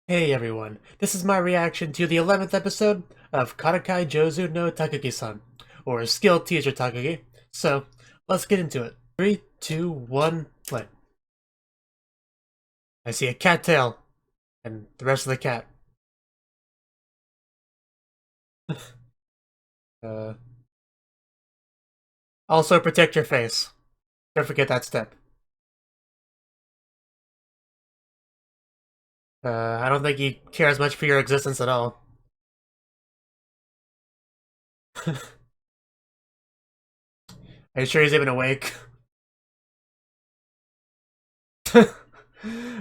Hey everyone, this is my reaction to the 11th episode of Karakai Jozu no Takagi-san, or Skill Teacher Takagi. So, let's get into it. 3, 2, 1, play. I see a cattail, and the rest of the cat. uh, Also protect your face. Don't forget that step. I don't think he cares much for your existence at all. Are you sure he's even awake?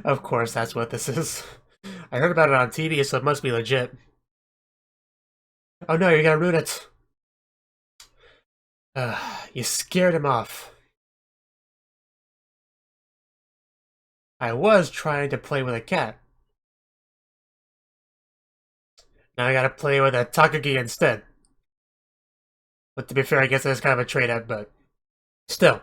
Of course, that's what this is. I heard about it on TV, so it must be legit. Oh no, you're gonna ruin it. You scared him off. I was trying to play with a cat. Now I gotta play with a Takagi instead. But to be fair, I guess that's kind of a trade-up, but still.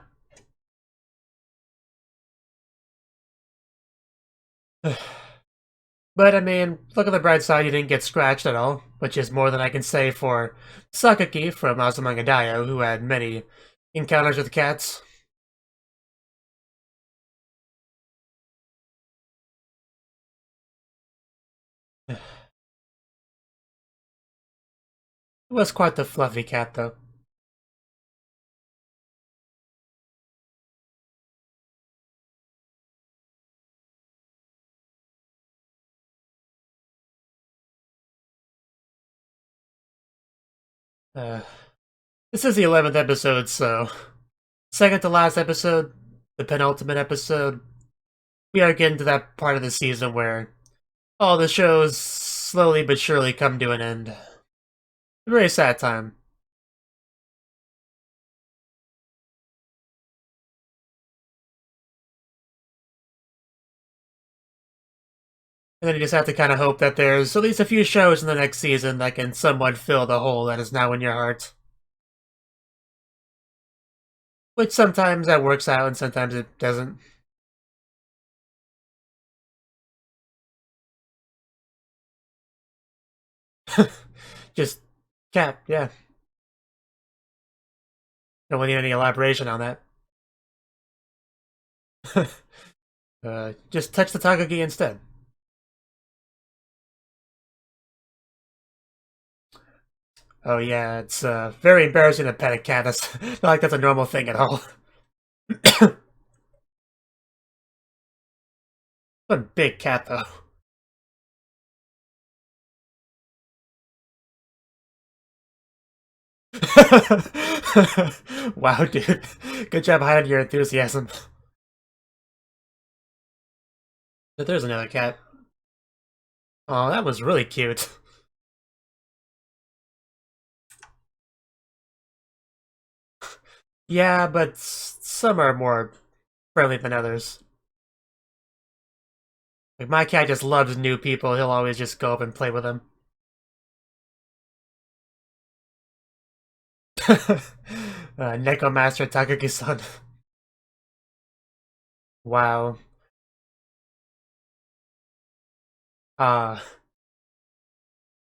But I mean, look at the bright side, you didn't get scratched at all, which is more than I can say for Sakaki from Azumanga Daioh, who had many encounters with cats. It was quite the fluffy cat, though. Uh, this is the 11th episode, so second to last episode, the penultimate episode, we are getting to that part of the season where all the shows slowly but surely come to an end. A very sad time. And then you just have to kind of hope that there's at least a few shows in the next season that can somewhat fill the hole that is now in your heart. Which sometimes that works out and sometimes it doesn't. Just cat, yeah. Don't need any elaboration on that. Just touch the Takagi instead. Oh yeah, it's very embarrassing to pet a cat. That's not like that's a normal thing at all. What a big cat though. Wow, dude. Good job hiding your enthusiasm. But there's another cat. Oh, that was really cute. Yeah, but some are more friendly than others. Like my cat just loves new people. He'll always just go up and play with them. Neko Master Takagi-san. Wow. I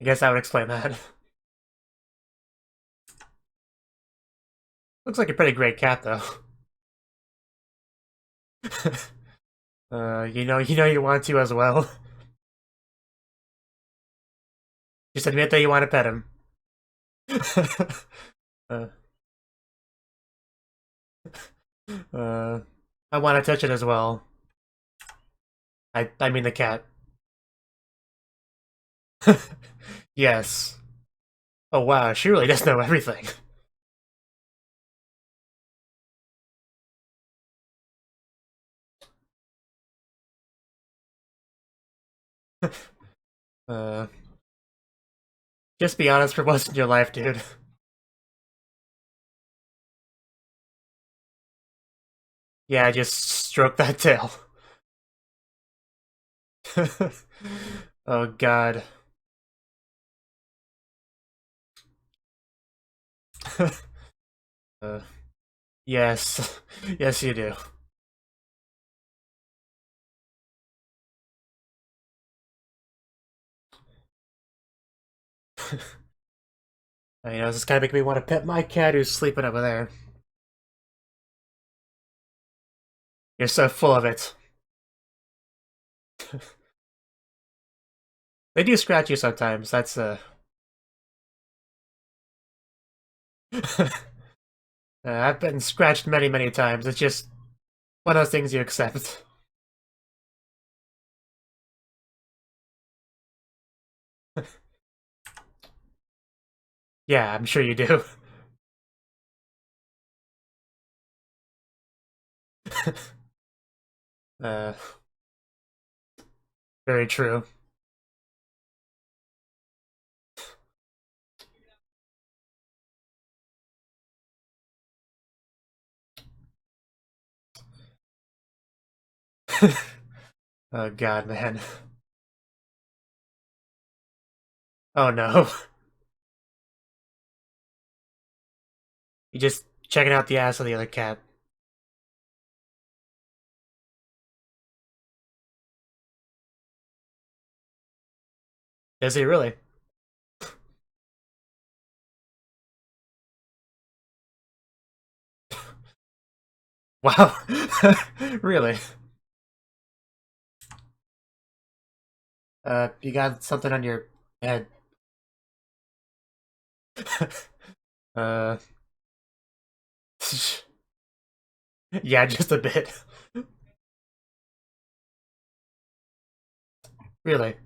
guess I would explain that. Looks like a pretty great cat, though. you know you want to as well. Just admit that you want to pet him. uh, uh, I want to touch it as well. I mean the cat. Yes. Oh wow, she really does know everything. Uh, just be honest for once in your life, dude. Yeah, just stroke that tail. Oh god. uh, yes. Yes, you do. You know, this is kind of making me want to pet my cat who's sleeping over there. You're so full of it. They do scratch you sometimes, that's I've been scratched many, many times. It's just one of those things you accept. Yeah, I'm sure you do. uh, very true. Oh god, man. Oh no. You just checking out the ass of the other cat. Is he really? Wow. Really? You got something on your head. uh, yeah, just a bit. Really.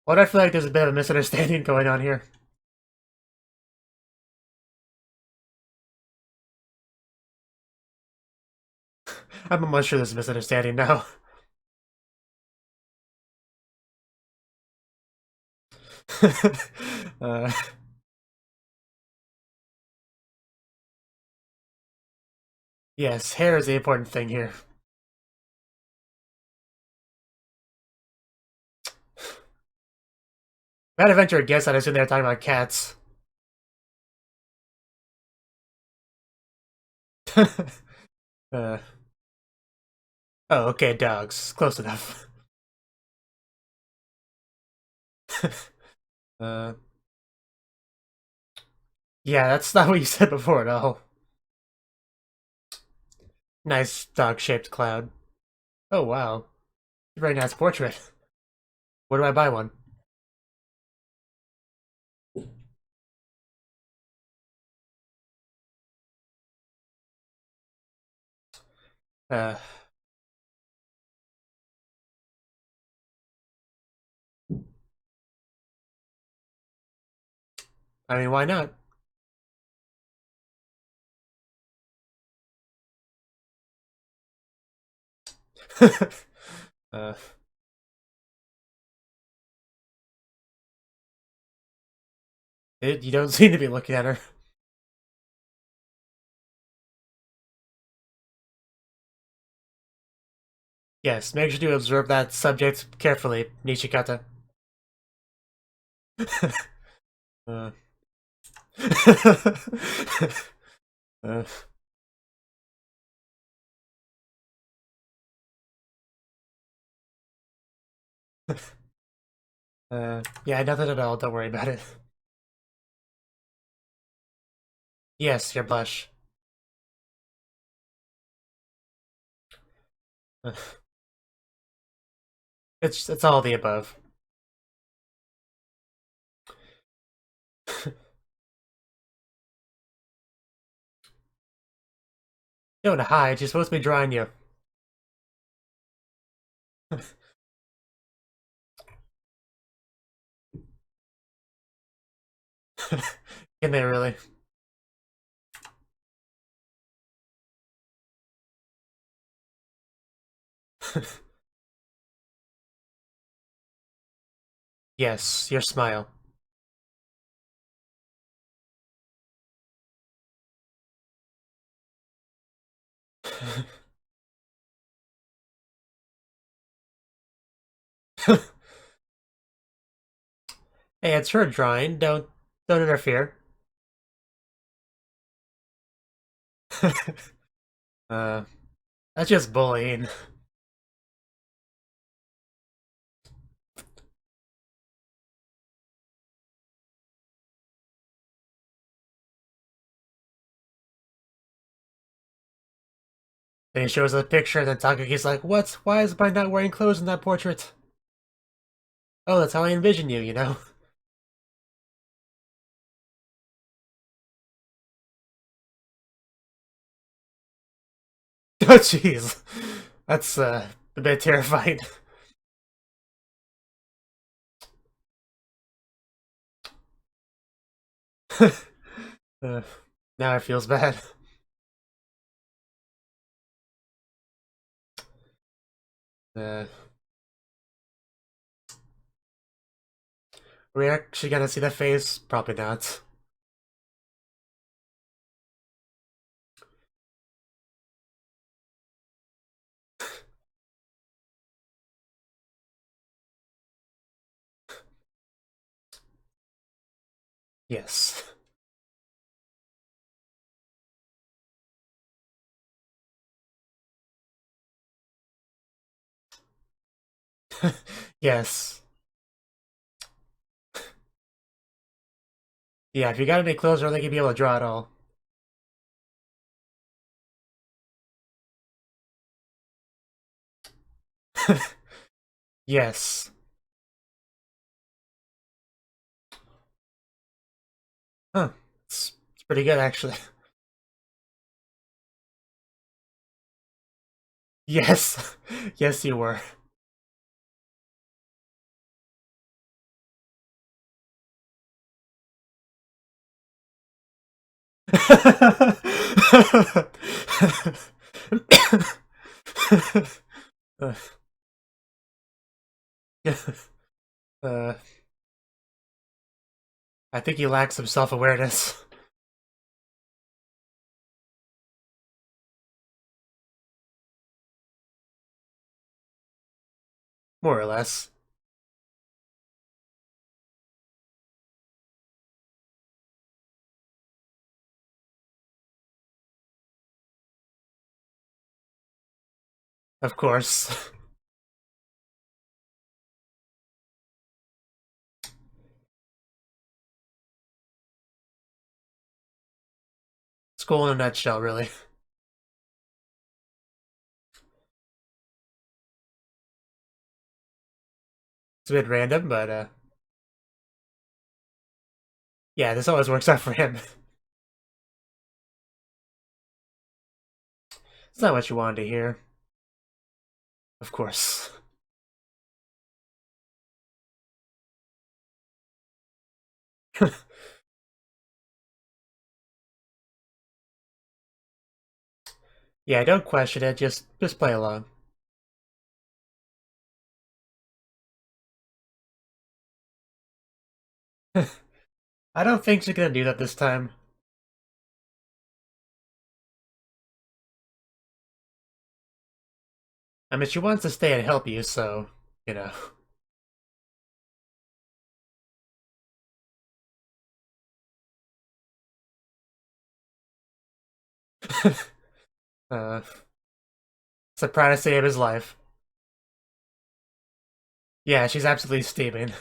Why do I feel like there's a bit of a misunderstanding going on here? I'm almost sure there's a misunderstanding now. uh, yes, hair is the important thing here. If I had to venture a guess, I'd assume they're talking about cats. uh, oh, okay, dogs. Close enough. uh, yeah, that's not what you said before at all. Nice dog-shaped cloud. Oh, wow. Very nice portrait. Where do I buy one? Uh, I mean, why not? uh, you don't seem to be looking at her. Yes, make sure to observe that subject carefully, Nishikata. uh. uh. Yeah, nothing at all. Don't worry about it. Yes, your blush. It's all the above. Don't hide. You're supposed to be drawing you. Can they really? Yes, your smile. Hey, it's her drawing. Don't interfere. uh, that's just bullying. Then he shows a picture, and then Takaki's like, "What? Why is I not wearing clothes in that portrait?" Oh, that's how I envision you, you know? Oh, jeez. That's, a bit terrifying. uh, now it feels bad. Uh, are we actually gonna see the face? Probably not. Yes. Yes. Yeah, if you got any clothes, I don't think you'd be able to draw at all. Yes. Huh. It's pretty good, actually. Yes. Yes, you were. uh, uh, I think you lack some self-awareness. More or less. Of course. School in a nutshell, really. It's a bit random, but yeah, this always works out for him. It's not what you wanted to hear. Of course. Yeah, don't question it, just play along. I don't think she's gonna do that this time. I mean, she wants to stay and help you, so, you know. uh, Surprised to save his life. Yeah, she's absolutely steaming.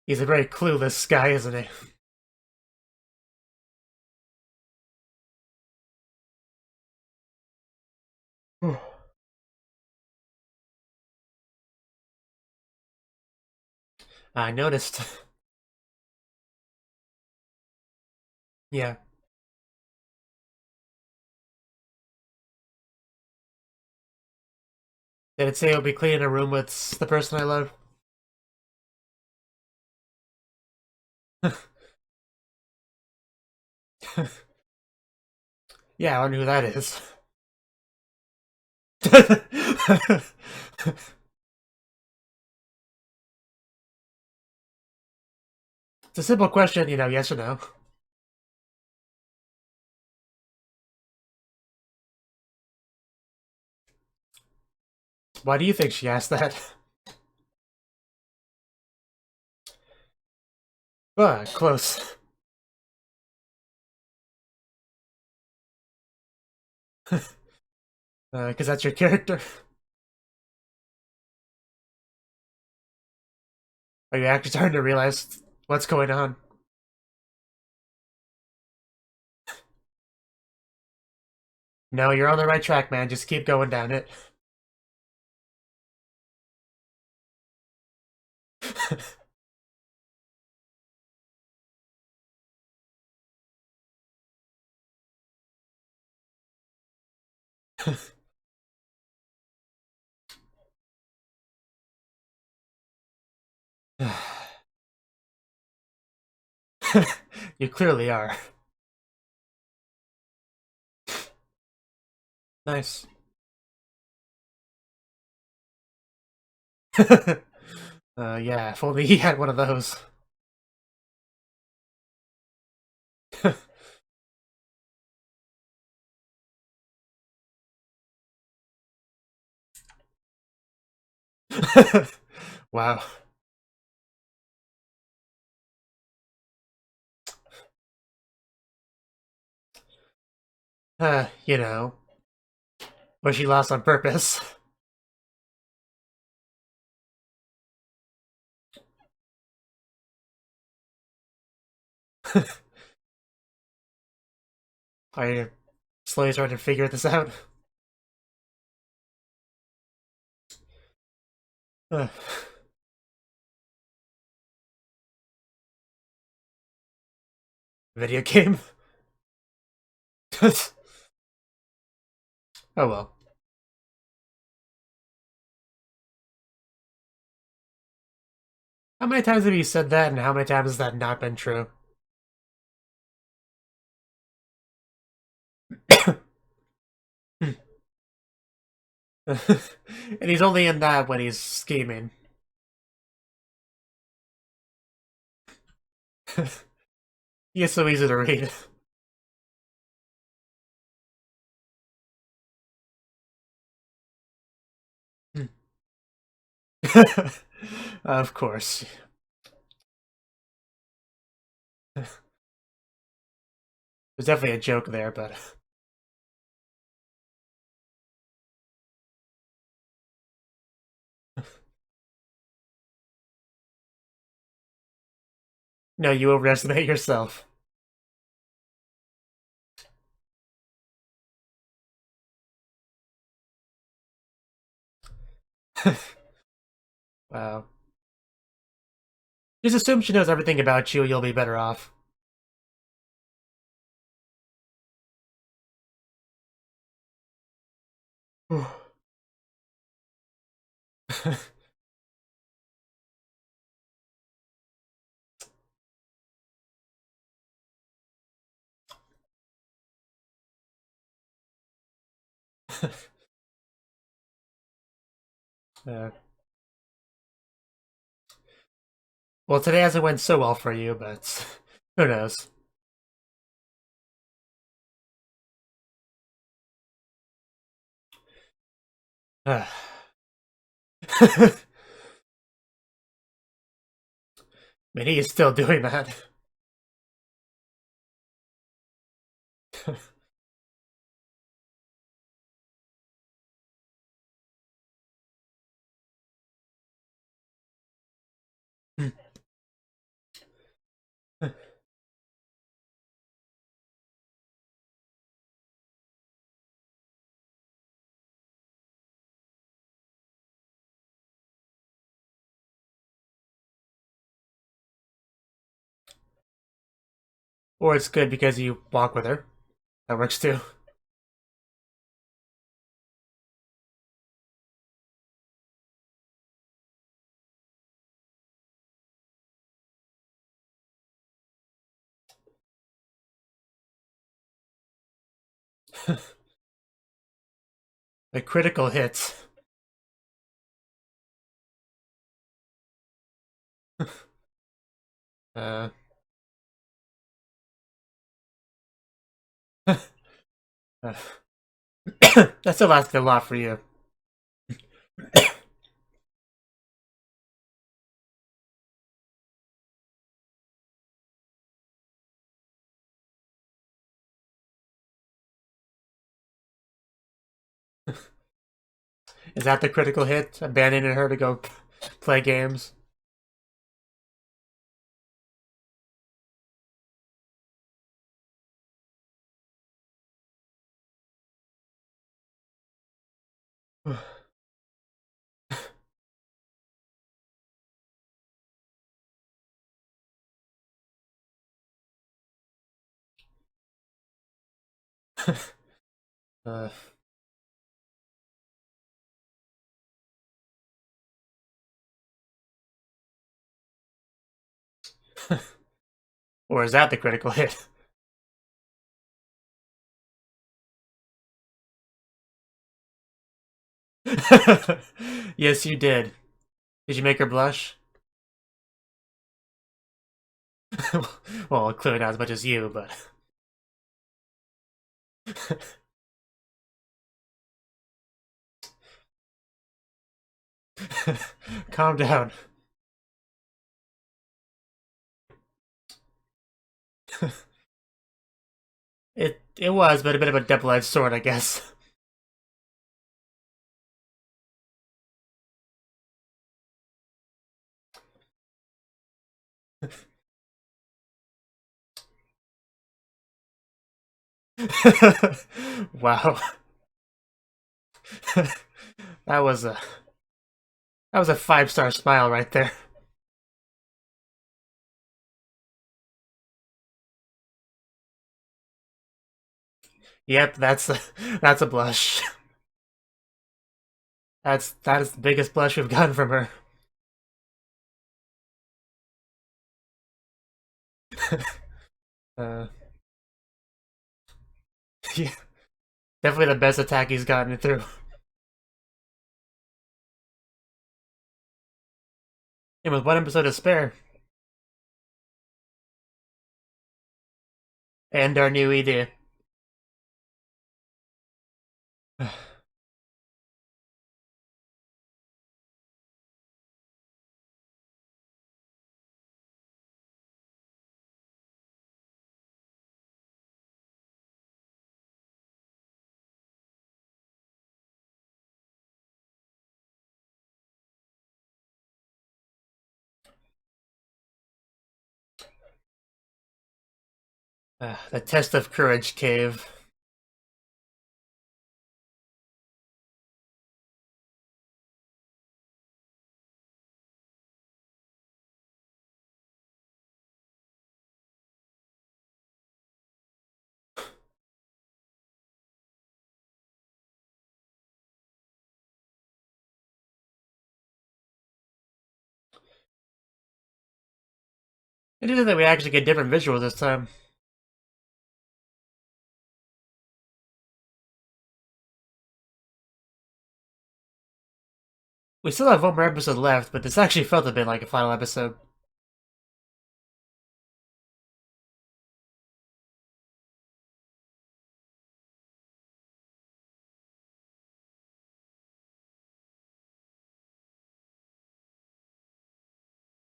He's a very clueless guy, isn't he? I noticed. Yeah. Did it say it'll be cleaning a room with the person I love? Yeah, I wonder who that is. It's a simple question, you know, yes or no. Why do you think she asked that? Ah, close. Because that's your character. Are you actually starting to realize what's going on? No, you're on the right track, man. Just keep going down it. You clearly are. Nice. Yeah, if only he had one of those. Wow. You know, was she lost on purpose? Are you slowly starting to figure this out? Video game? Oh well. How many times have you said that, and how many times has that not been true? And he's only in that when he's scheming. He is so easy to read. Of course. There's definitely a joke there, but... No, you overestimate yourself. Wow. Just assume she knows everything about you, you'll be better off. uh, well, today hasn't went so well for you, but who knows? I mean, he is still doing that. Or it's good because you walk with her. That works too. A critical hit. Uh, that still lasted a lot for you. Is that the critical hit? Abandoning her to go play games? uh, or is that the critical hit? Yes, you did. Did you make her blush? Well, clearly not as much as you, but... Calm down. It was, but a bit of a double-edged sword, I guess. Wow. That was a 5-star smile right there. Yep, that's a blush. That is the biggest blush we've gotten from her. uh, yeah, definitely the best attack he's gotten through. And with one episode to spare, and our new ED. The test of courage cave. It is that we actually get different visuals this time. We still have one more episode left, but this actually felt a bit like a final episode.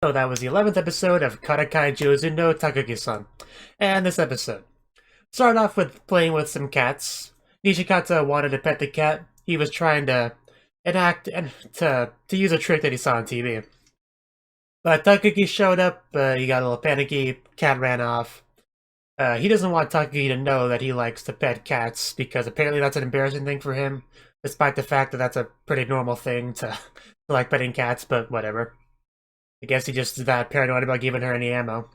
So that was the 11th episode of Karakai Jozu no Takagi-san. And this episode started off with playing with some cats. Nishikata wanted to pet the cat. He was trying to enact and to use a trick that he saw on TV. But Takagi showed up, he got a little panicky, cat ran off. He doesn't want Takagi to know that he likes to pet cats, because apparently that's an embarrassing thing for him, despite the fact that that's a pretty normal thing to like petting cats, but whatever. I guess he just is that paranoid about giving her any ammo.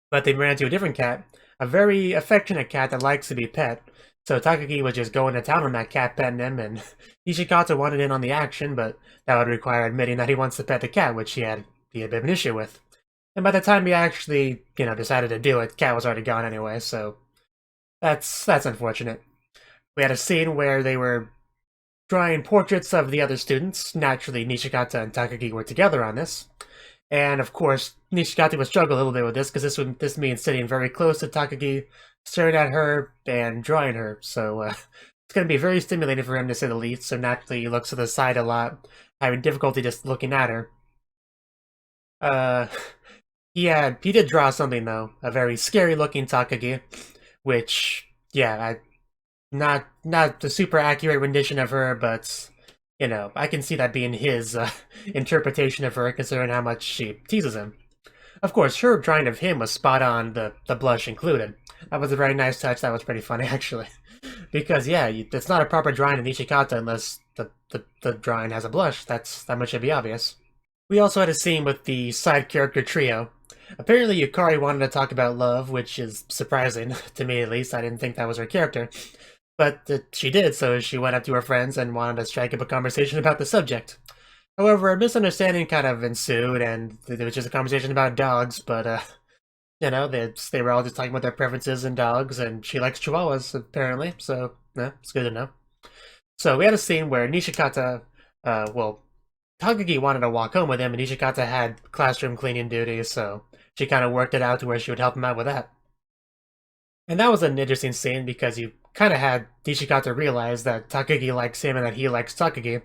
But they ran into a different cat, a very affectionate cat that likes to be pet. So Takagi was just going to town on that cat, petting him, and Nishikata wanted in on the action, but that would require admitting that he wants to pet the cat, which he had a bit of an issue with. And by the time he actually, decided to do it, cat was already gone anyway, so that's unfortunate. We had a scene where they were drawing portraits of the other students. Naturally, Nishikata and Takagi were together on this. And of course, Nishikata would struggle a little bit with this, because this means sitting very close to Takagi, staring at her, and drawing her. So it's going to be very stimulating for him, to say the least. So naturally, he looks to the side a lot, having difficulty just looking at her. He did draw something, though. A very scary-looking Takagi, which, yeah, not the super accurate rendition of her, but I can see that being his interpretation of her, considering how much she teases him. Of course, her drawing of him was spot on, the blush included. That was a very nice touch. That was pretty funny, actually. Because, yeah, it's not a proper drawing of Nishikata unless the drawing has a blush. That much should be obvious. We also had a scene with the side character trio. Apparently Yukari wanted to talk about love, which is surprising, to me at least. I didn't think that was her character. But she did, so she went up to her friends and wanted to strike up a conversation about the subject. However, a misunderstanding kind of ensued, and it was just a conversation about dogs, but, you know, they were all just talking about their preferences in dogs, and she likes chihuahuas, apparently, so, yeah, it's good to know. So we had a scene where Nishikata, Takagi wanted to walk home with him, and Nishikata had classroom cleaning duties, so she kind of worked it out to where she would help him out with that. And that was an interesting scene because you kind of had Nishikata realize that Takagi likes him and that he likes Takagi.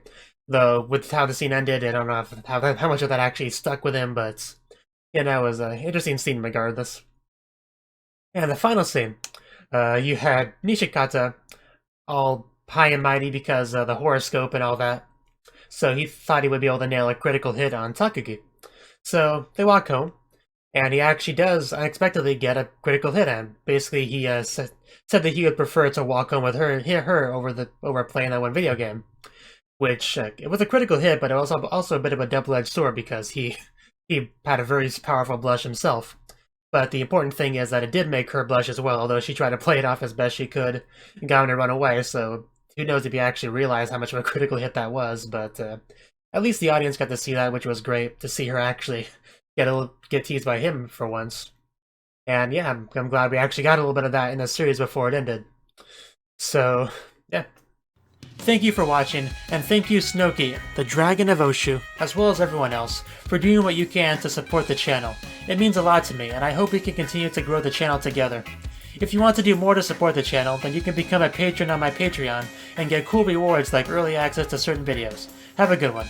Though, with how the scene ended, I don't know how much of that actually stuck with him, but, you know, it was an interesting scene regardless. And the final scene, you had Nishikata all high and mighty because of the horoscope and all that. So he thought he would be able to nail a critical hit on Takagi. So they walk home, and he actually does unexpectedly get a critical hit on. Basically, he said that he would prefer to walk home with her over playing that one video game. Which, it was a critical hit, but it was also a bit of a double-edged sword because he had a very powerful blush himself. But the important thing is that it did make her blush as well, although she tried to play it off as best she could and got him to run away, so who knows if he actually realized how much of a critical hit that was, but at least the audience got to see that, which was great, to see her actually get teased by him for once. And yeah, I'm glad we actually got a little bit of that in the series before it ended. So, yeah. Thank you for watching, and thank you Cnouki, the Dragon of Oshu, as well as everyone else, for doing what you can to support the channel. It means a lot to me, and I hope we can continue to grow the channel together. If you want to do more to support the channel, then you can become a patron on my Patreon, and get cool rewards like early access to certain videos. Have a good one.